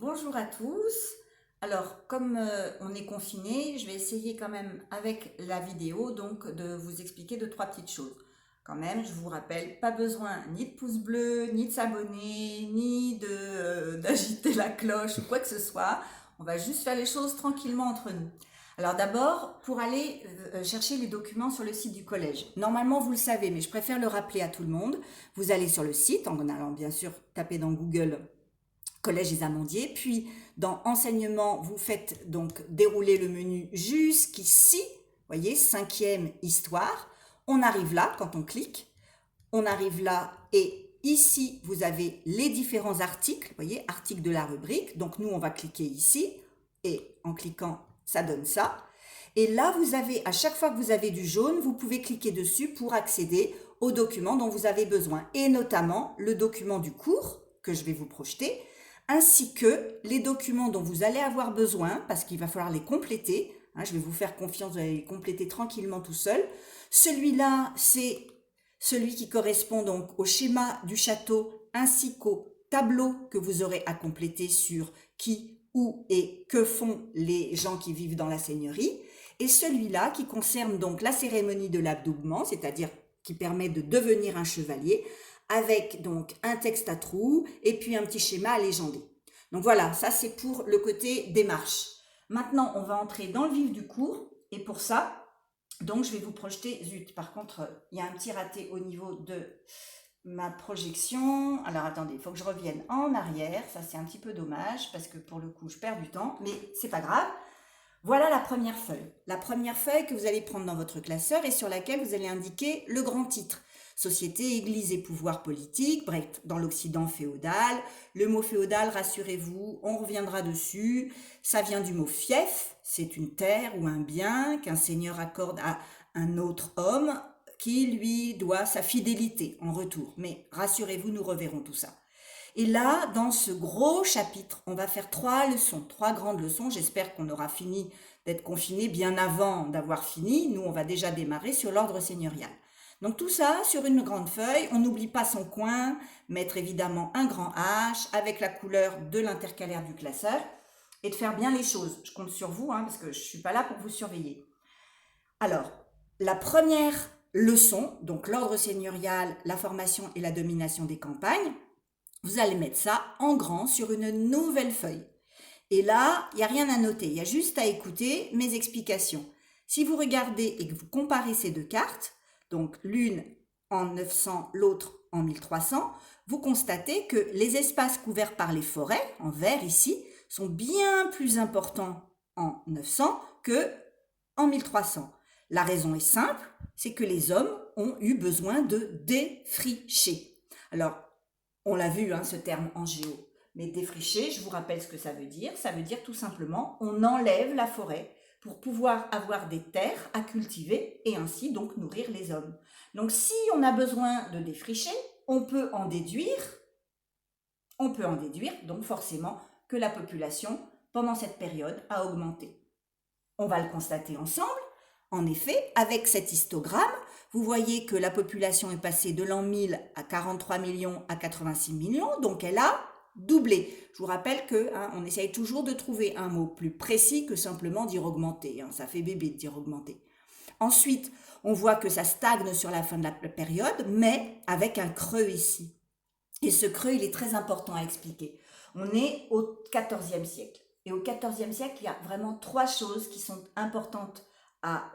Bonjour à tous. Alors, comme on est confiné, je vais essayer quand même avec la vidéo donc de vous expliquer deux, trois petites choses. Quand même, je vous rappelle, pas besoin ni de pouce bleu, ni de s'abonner, ni de d'agiter la cloche ou quoi que ce soit. On va juste faire les choses tranquillement entre nous. Alors d'abord, pour aller chercher les documents sur le site du collège. Normalement, vous le savez, mais je préfère le rappeler à tout le monde. Vous allez sur le site en allant bien sûr taper dans Google Collège des Amandiers, puis dans Enseignement, vous faites donc dérouler le menu jusqu'ici, voyez, cinquième histoire. On arrive là, quand on clique, on arrive là et ici, vous avez les différents articles, voyez, articles de la rubrique. Donc nous, on va cliquer ici et en cliquant, ça donne ça. Et là, vous avez, à chaque fois que vous avez du jaune, vous pouvez cliquer dessus pour accéder aux documents dont vous avez besoin, et notamment le document du cours que je vais vous projeter, ainsi que les documents dont vous allez avoir besoin, parce qu'il va falloir les compléter. Je vais vous faire confiance, vous allez les compléter tranquillement tout seul. Celui-là, c'est celui qui correspond donc au schéma du château, ainsi qu'au tableau que vous aurez à compléter sur qui, où et que font les gens qui vivent dans la seigneurie. Et celui-là qui concerne donc la cérémonie de l'adoubement, c'est-à-dire qui permet de devenir un chevalier, avec donc un texte à trous et puis un petit schéma à légender. Donc voilà, ça c'est pour le côté démarche. Maintenant, on va entrer dans le vif du cours et pour ça, donc je vais vous projeter, zut, par contre, il y a un petit raté au niveau de ma projection. Alors attendez, il faut que je revienne en arrière, ça c'est un petit peu dommage parce que pour le coup je perds du temps, mais c'est pas grave. Voilà la première feuille. La première feuille que vous allez prendre dans votre classeur et sur laquelle vous allez indiquer le grand titre. Société, Église et pouvoir politique, bref, dans l'Occident féodal. Le mot féodal, rassurez-vous, on reviendra dessus. Ça vient du mot fief, c'est une terre ou un bien qu'un seigneur accorde à un autre homme qui lui doit sa fidélité en retour. Mais rassurez-vous, nous reverrons tout ça. Et là, dans ce gros chapitre, on va faire trois leçons, trois grandes leçons. J'espère qu'on aura fini d'être confiné bien avant d'avoir fini. Nous, on va déjà démarrer sur l'ordre seigneurial. Donc tout ça sur une grande feuille. On n'oublie pas son coin, mettre évidemment un grand H avec la couleur de l'intercalaire du classeur et de faire bien les choses. Je compte sur vous parce que je ne suis pas là pour vous surveiller. Alors, la première leçon, donc l'ordre seigneurial, la formation et la domination des campagnes, vous allez mettre ça en grand sur une nouvelle feuille. Et là, il n'y a rien à noter, il y a juste à écouter mes explications. Si vous regardez et que vous comparez ces deux cartes, donc l'une en 900, l'autre en 1300, vous constatez que les espaces couverts par les forêts, en vert ici, sont bien plus importants en 900 que en 1300. La raison est simple, c'est que les hommes ont eu besoin de défricher. Alors, on l'a vu, ce terme en géo. Mais défricher, je vous rappelle ce que ça veut dire. Ça veut dire tout simplement, on enlève la forêt pour pouvoir avoir des terres à cultiver et ainsi donc nourrir les hommes. Donc si on a besoin de défricher, on peut en déduire donc forcément que la population pendant cette période a augmenté. On va le constater ensemble. En effet, avec cet histogramme, vous voyez que la population est passée de l'an 1000 à 43 millions à 86 millions, donc elle a doublé. Je vous rappelle qu'on essaye toujours de trouver un mot plus précis que simplement dire augmenter. Ça fait bébé de dire augmenter. Ensuite, on voit que ça stagne sur la fin de la période, mais avec un creux ici. Et ce creux, il est très important à expliquer. On est au XIVe siècle. Et au XIVe siècle, il y a vraiment trois choses qui sont importantes à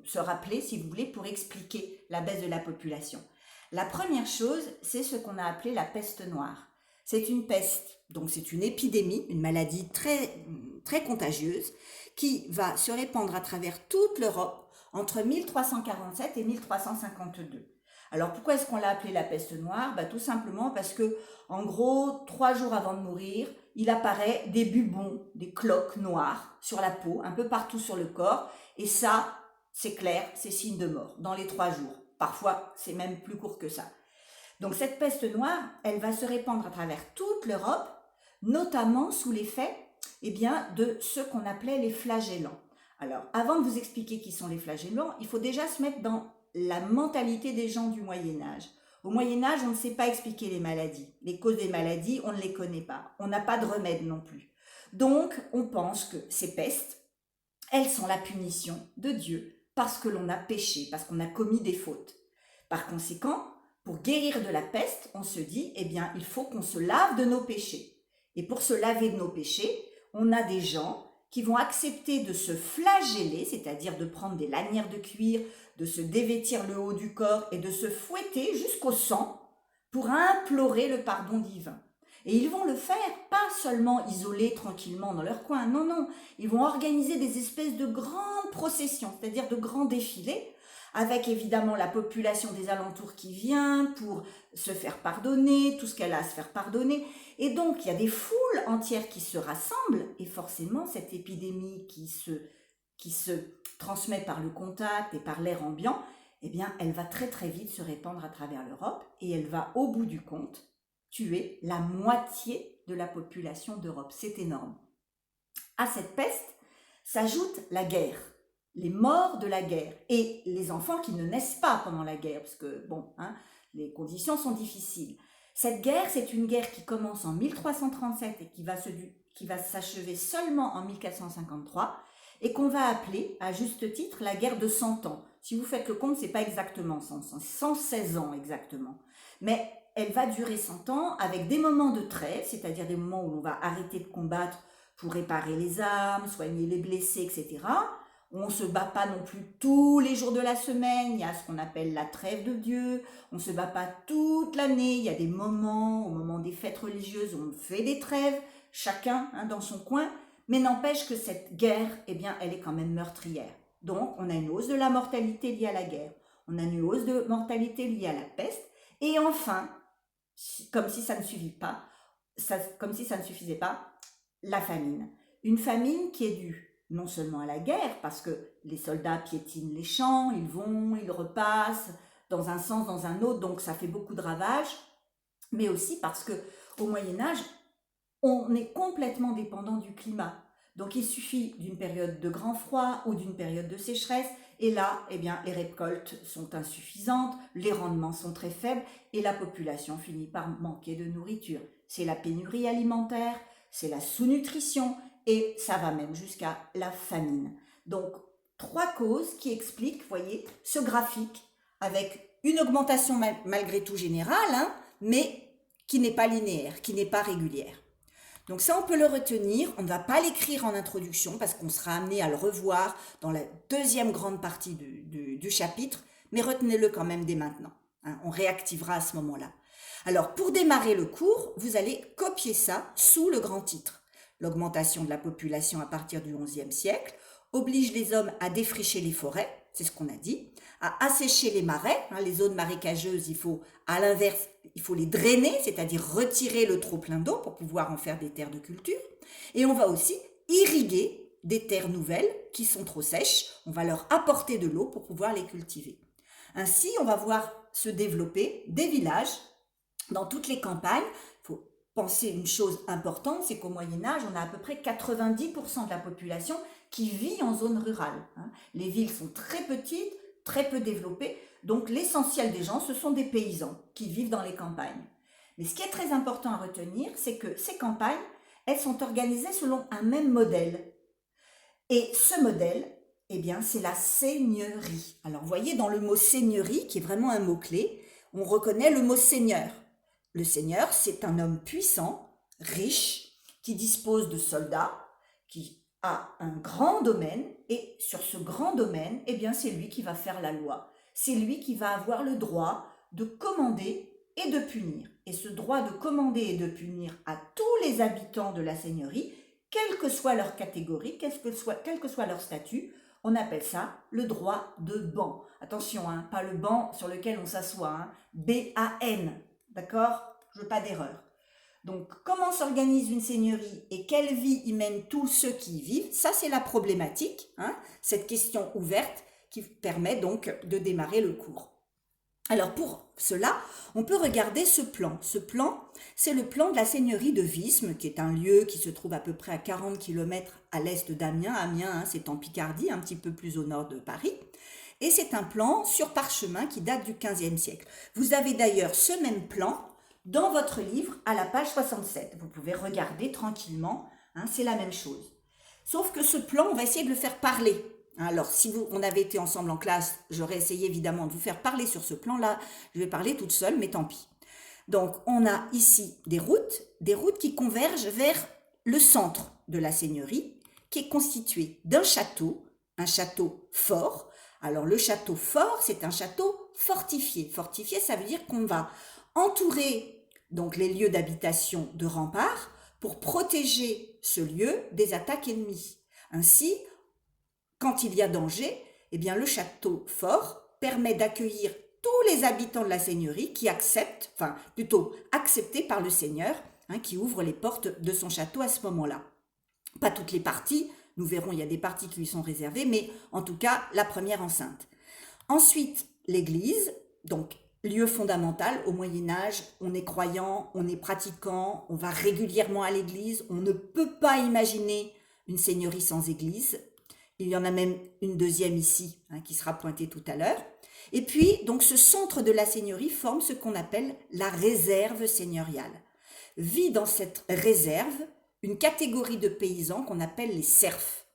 se rappeler, si vous voulez, pour expliquer la baisse de la population. La première chose, c'est ce qu'on a appelé la peste noire. C'est une peste, donc c'est une épidémie, une maladie très, très contagieuse, qui va se répandre à travers toute l'Europe entre 1347 et 1352. Alors pourquoi est-ce qu'on l'a appelée la peste noire ? Tout simplement parce que, en gros, 3 jours avant de mourir, il apparaît des bubons, des cloques noires sur la peau, un peu partout sur le corps, et ça, c'est clair, c'est signe de mort, dans les 3 jours. Parfois, c'est même plus court que ça. Donc cette peste noire, elle va se répandre à travers toute l'Europe, notamment sous l'effet de ce qu'on appelait les flagellants. Alors, avant de vous expliquer qui sont les flagellants, il faut déjà se mettre dans la mentalité des gens du Moyen-Âge. Au Moyen-Âge, on ne sait pas expliquer les maladies. Les causes des maladies, on ne les connaît pas. On n'a pas de remède non plus. Donc, on pense que ces pestes, elles sont la punition de Dieu parce que l'on a péché, parce qu'on a commis des fautes. Par conséquent, pour guérir de la peste, on se dit, eh bien, il faut qu'on se lave de nos péchés. Et pour se laver de nos péchés, on a des gens qui vont accepter de se flageller, c'est-à-dire de prendre des lanières de cuir, de se dévêtir le haut du corps et de se fouetter jusqu'au sang pour implorer le pardon divin. Et ils vont le faire pas seulement isolés tranquillement dans leur coin, non, non, ils vont organiser des espèces de grandes processions, c'est-à-dire de grands défilés, avec évidemment la population des alentours qui vient pour se faire pardonner, tout ce qu'elle a à se faire pardonner. Et donc, il y a des foules entières qui se rassemblent, et forcément, cette épidémie qui se transmet par le contact et par l'air ambiant, eh bien, elle va très très vite se répandre à travers l'Europe, et elle va, au bout du compte, tuer la moitié de la population d'Europe. C'est énorme. À cette peste s'ajoute la guerre, les morts de la guerre et les enfants qui ne naissent pas pendant la guerre, parce que, bon, les conditions sont difficiles. Cette guerre, c'est une guerre qui commence en 1337 et qui va s'achever seulement en 1453 et qu'on va appeler, à juste titre, la guerre de 100 ans. Si vous faites le compte, c'est pas exactement 100 ans, 116 ans exactement. Mais elle va durer 100 ans avec des moments de trêve, c'est-à-dire des moments où on va arrêter de combattre pour réparer les armes, soigner les blessés, etc. On ne se bat pas non plus tous les jours de la semaine, il y a ce qu'on appelle la trêve de Dieu, on ne se bat pas toute l'année, il y a des moments, au moment des fêtes religieuses, où on fait des trêves, chacun dans son coin, mais n'empêche que cette guerre, eh bien, elle est quand même meurtrière. Donc, on a une hausse de la mortalité liée à la guerre, on a une hausse de mortalité liée à la peste, et enfin, comme si ça ne suffisait pas, la famine. Une famine qui est due non seulement à la guerre, parce que les soldats piétinent les champs, ils repassent dans un sens, dans un autre, donc ça fait beaucoup de ravages, mais aussi parce que au Moyen-Âge, on est complètement dépendant du climat. Donc il suffit d'une période de grand froid ou d'une période de sécheresse, et là, eh bien, les récoltes sont insuffisantes, les rendements sont très faibles, et la population finit par manquer de nourriture. C'est la pénurie alimentaire, c'est la sous-nutrition, et ça va même jusqu'à la famine. Donc, 3 causes qui expliquent, voyez, ce graphique, avec une augmentation malgré tout générale, mais qui n'est pas linéaire, qui n'est pas régulière. Donc ça, on peut le retenir, on ne va pas l'écrire en introduction parce qu'on sera amené à le revoir dans la deuxième grande partie du chapitre, mais retenez-le quand même dès maintenant. On réactivera à ce moment-là. Alors, pour démarrer le cours, vous allez copier ça sous le grand titre. L'augmentation de la population à partir du XIe siècle oblige les hommes à défricher les forêts, c'est ce qu'on a dit, à assécher les marais, les zones marécageuses, à l'inverse, il faut les drainer, c'est-à-dire retirer le trop-plein d'eau pour pouvoir en faire des terres de culture. Et on va aussi irriguer des terres nouvelles qui sont trop sèches, on va leur apporter de l'eau pour pouvoir les cultiver. Ainsi, on va voir se développer des villages dans toutes les campagnes. Il faut penser une chose importante, c'est qu'au Moyen-Âge, on a à peu près 90% de la population qui vit en zone rurale. Les villes sont très petites, très peu développées, donc l'essentiel des gens, ce sont des paysans qui vivent dans les campagnes. Mais ce qui est très important à retenir, c'est que ces campagnes, elles sont organisées selon un même modèle. Et ce modèle, eh bien, c'est la seigneurie. Alors, vous voyez, dans le mot seigneurie, qui est vraiment un mot-clé, on reconnaît le mot seigneur. Le seigneur, c'est un homme puissant, riche, qui dispose de soldats, qui a un grand domaine, et sur ce grand domaine, eh bien, c'est lui qui va faire la loi. C'est lui qui va avoir le droit de commander et de punir. Et ce droit de commander et de punir à tous les habitants de la seigneurie, quelle que soit leur catégorie, quel que soit leur statut, on appelle ça le droit de ban. Attention, pas le banc sur lequel on s'assoit, B-A-N, d'accord? Je veux pas d'erreur. Donc, comment s'organise une seigneurie et quelle vie y mènent tous ceux qui y vivent, ça c'est la problématique, cette question ouverte qui permet donc de démarrer le cours. Alors pour cela, on peut regarder ce plan. Ce plan, c'est le plan de la seigneurie de Vismes, qui est un lieu qui se trouve à peu près à 40 km à l'est d'Amiens. Amiens, c'est en Picardie, un petit peu plus au nord de Paris. Et c'est un plan sur parchemin qui date du XVe siècle. Vous avez d'ailleurs ce même plan dans votre livre à la page 67. Vous pouvez regarder tranquillement, hein, c'est la même chose. Sauf que ce plan, on va essayer de le faire parler. Alors, si on avait été ensemble en classe, j'aurais essayé évidemment de vous faire parler sur ce plan-là. Je vais parler toute seule, mais tant pis. Donc, on a ici des routes qui convergent vers le centre de la seigneurie, qui est constitué d'un château, un château fort. Alors, le château fort, c'est un château fortifié. Fortifié, ça veut dire qu'on va entourer donc les lieux d'habitation de remparts pour protéger ce lieu des attaques ennemies. Ainsi, quand il y a danger, eh bien, le château fort permet d'accueillir tous les habitants de la seigneurie qui acceptent, enfin plutôt acceptés par le seigneur, hein, qui ouvre les portes de son château à ce moment-là. Pas toutes les parties, nous verrons, il y a des parties qui lui sont réservées, mais en tout cas, la première enceinte. Ensuite, l'église, donc lieu fondamental au Moyen-Âge, on est croyant, on est pratiquant, on va régulièrement à l'église, on ne peut pas imaginer une seigneurie sans église. Il y en a même une deuxième ici, hein, qui sera pointée tout à l'heure. Et puis, donc, ce centre de la seigneurie forme ce qu'on appelle la réserve seigneuriale. Vit dans cette réserve une catégorie de paysans qu'on appelle les serfs.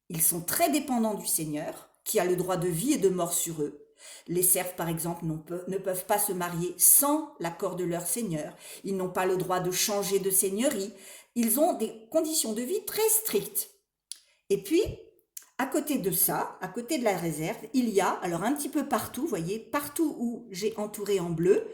Ils sont très dépendants du seigneur, qui a le droit de vie et de mort sur eux. Les serfs, par exemple, ne peuvent pas se marier sans l'accord de leur seigneur. Ils n'ont pas le droit de changer de seigneurie. Ils ont des conditions de vie très strictes. Et puis, à côté de ça, à côté de la réserve, il y a, alors un petit peu partout, vous voyez, partout où j'ai entouré en bleu,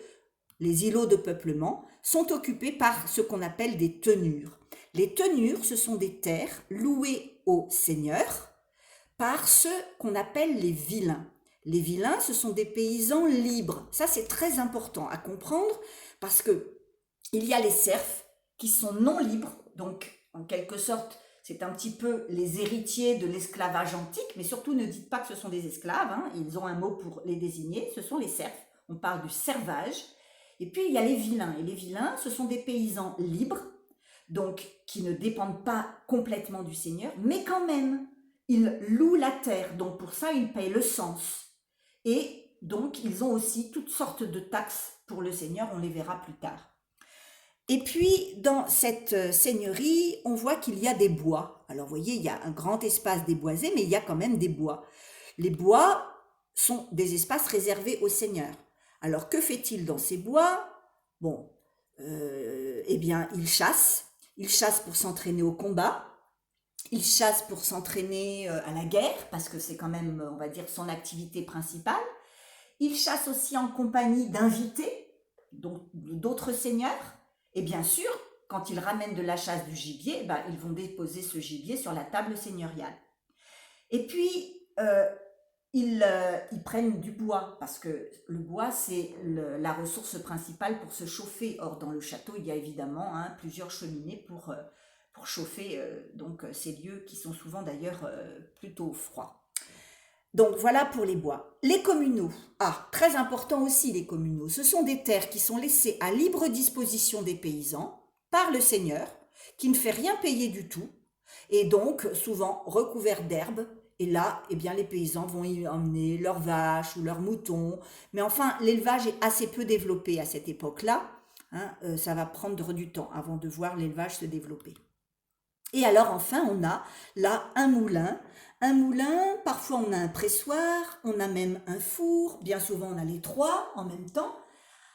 les îlots de peuplement sont occupés par ce qu'on appelle des tenures. Les tenures, ce sont des terres louées aux seigneurs par ceux qu'on appelle les vilains. Les vilains, ce sont des paysans libres. Ça, c'est très important à comprendre parce que il y a les serfs qui sont non libres, donc en quelque sorte, c'est un petit peu les héritiers de l'esclavage antique, mais surtout ne dites pas que ce sont des esclaves, hein, ils ont un mot pour les désigner, ce sont les serfs, on parle du servage. Et puis il y a les vilains, et les vilains, ce sont des paysans libres, donc qui ne dépendent pas complètement du seigneur, mais quand même, ils louent la terre, donc pour ça ils payent le cens. Et donc ils ont aussi toutes sortes de taxes pour le seigneur, on les verra plus tard. Et puis, dans cette seigneurie, on voit qu'il y a des bois. Alors, vous voyez, il y a un grand espace déboisé, mais il y a quand même des bois. Les bois sont des espaces réservés aux seigneurs. Alors, que fait-il dans ces bois? Bon, eh bien, il chasse. Il chasse pour s'entraîner au combat. Il chasse pour s'entraîner à la guerre, parce que c'est quand même, on va dire, son activité principale. Il chasse aussi en compagnie d'invités, donc d'autres seigneurs. Et bien sûr, quand ils ramènent de la chasse du gibier, ben, ils vont déposer ce gibier sur la table seigneuriale. Et puis, ils prennent du bois, parce que le bois, c'est la ressource principale pour se chauffer. Or, dans le château, il y a évidemment plusieurs cheminées pour chauffer donc, ces lieux qui sont souvent d'ailleurs plutôt froids. Donc voilà pour les bois. Les communaux, très important aussi les communaux, ce sont des terres qui sont laissées à libre disposition des paysans par le seigneur, qui ne fait rien payer du tout, et donc souvent recouverts d'herbe. Et là, eh bien, les paysans vont y emmener leurs vaches ou leurs moutons. Mais enfin, l'élevage est assez peu développé à cette époque-là. Ça va prendre du temps avant de voir l'élevage se développer. Et alors enfin, on a là un moulin. Un moulin, parfois on a un pressoir, on a même un four, bien souvent on a les trois en même temps.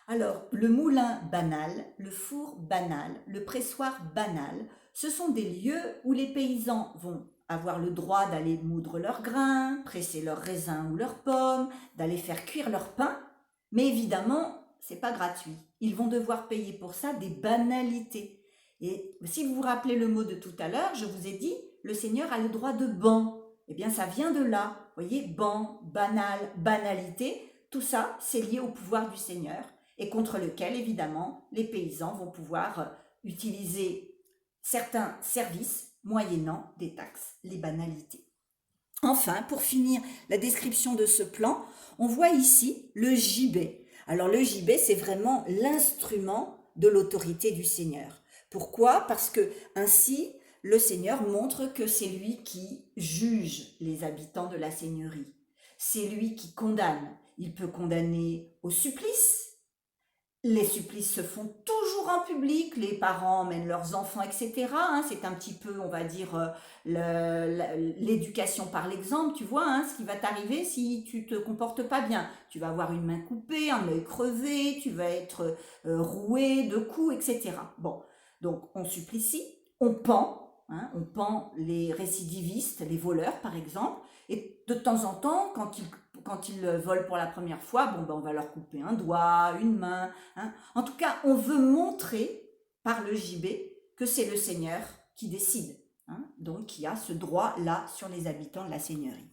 Alors, le moulin banal, le four banal, le pressoir banal, ce sont des lieux où les paysans vont avoir le droit d'aller moudre leurs grains, presser leurs raisins ou leurs pommes, d'aller faire cuire leur pain, mais évidemment, c'est pas gratuit. Ils vont devoir payer pour ça des banalités. Et si vous vous rappelez le mot de tout à l'heure, je vous ai dit, le Seigneur a le droit de ban. Eh bien, ça vient de là. Vous voyez, ban, banal, banalité, tout ça, c'est lié au pouvoir du Seigneur et contre lequel, évidemment, les paysans vont pouvoir utiliser certains services moyennant des taxes, les banalités. Enfin, pour finir la description de ce plan, on voit ici le gibet. Alors le gibet, c'est vraiment l'instrument de l'autorité du Seigneur. Pourquoi? Parce que ainsi, le Seigneur montre que c'est lui qui juge les habitants de la seigneurie. c'est lui qui condamne. Il peut condamner au supplice. Les supplices se font toujours en public, les parents emmènent leurs enfants, etc. hein. C'est un petit peu, on va dire, l'éducation par l'exemple, tu vois, hein, ce qui va t'arriver si tu te comportes pas bien. Tu vas avoir une main coupée, un œil crevé, tu vas être roué de coups, etc. Bon, donc on supplicie, on pend, hein, on pend les récidivistes, les voleurs par exemple, et de temps en temps, quand ils volent pour la première fois, bon, ben, on va leur couper un doigt, une main, hein. En tout cas, on veut montrer par le JB que c'est le Seigneur qui décide, hein, donc qui a ce droit-là sur les habitants de la Seigneurie.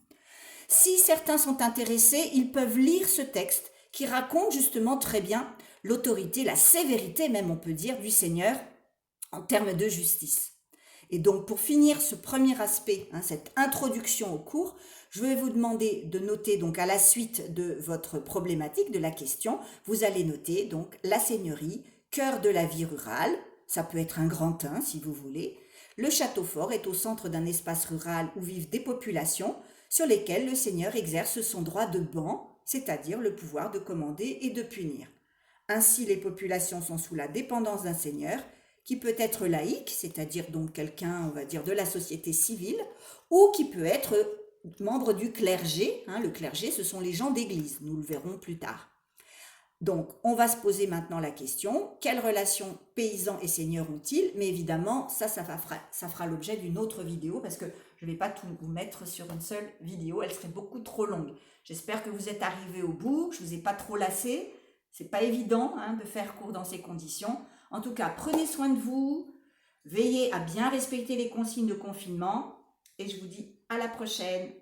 Si certains sont intéressés, ils peuvent lire ce texte qui raconte justement très bien l'autorité, la sévérité même on peut dire du Seigneur en termes de justice. Et donc pour finir ce premier aspect, hein, cette introduction au cours, je vais vous demander de noter donc à la suite de votre problématique, de la question, vous allez noter donc la seigneurie, cœur de la vie rurale, ça peut être un grand 1 si vous voulez. Le château fort est au centre d'un espace rural où vivent des populations sur lesquelles le seigneur exerce son droit de ban, c'est-à-dire le pouvoir de commander et de punir. Ainsi, les populations sont sous la dépendance d'un seigneur qui peut être laïque, c'est-à-dire donc quelqu'un, on va dire, de la société civile, ou qui peut être membre du clergé. Hein, le clergé, ce sont les gens d'église, nous le verrons plus tard. Donc, on va se poser maintenant la question, quelle relation paysans et seigneurs ont-ils? Mais évidemment, ça fera l'objet d'une autre vidéo, parce que je ne vais pas tout vous mettre sur une seule vidéo, elle serait beaucoup trop longue. J'espère que vous êtes arrivés au bout, que je ne vous ai pas trop lassé. C'est pas évident hein, de faire court dans ces conditions. En tout cas, prenez soin de vous, veillez à bien respecter les consignes de confinement, et je vous dis à la prochaine.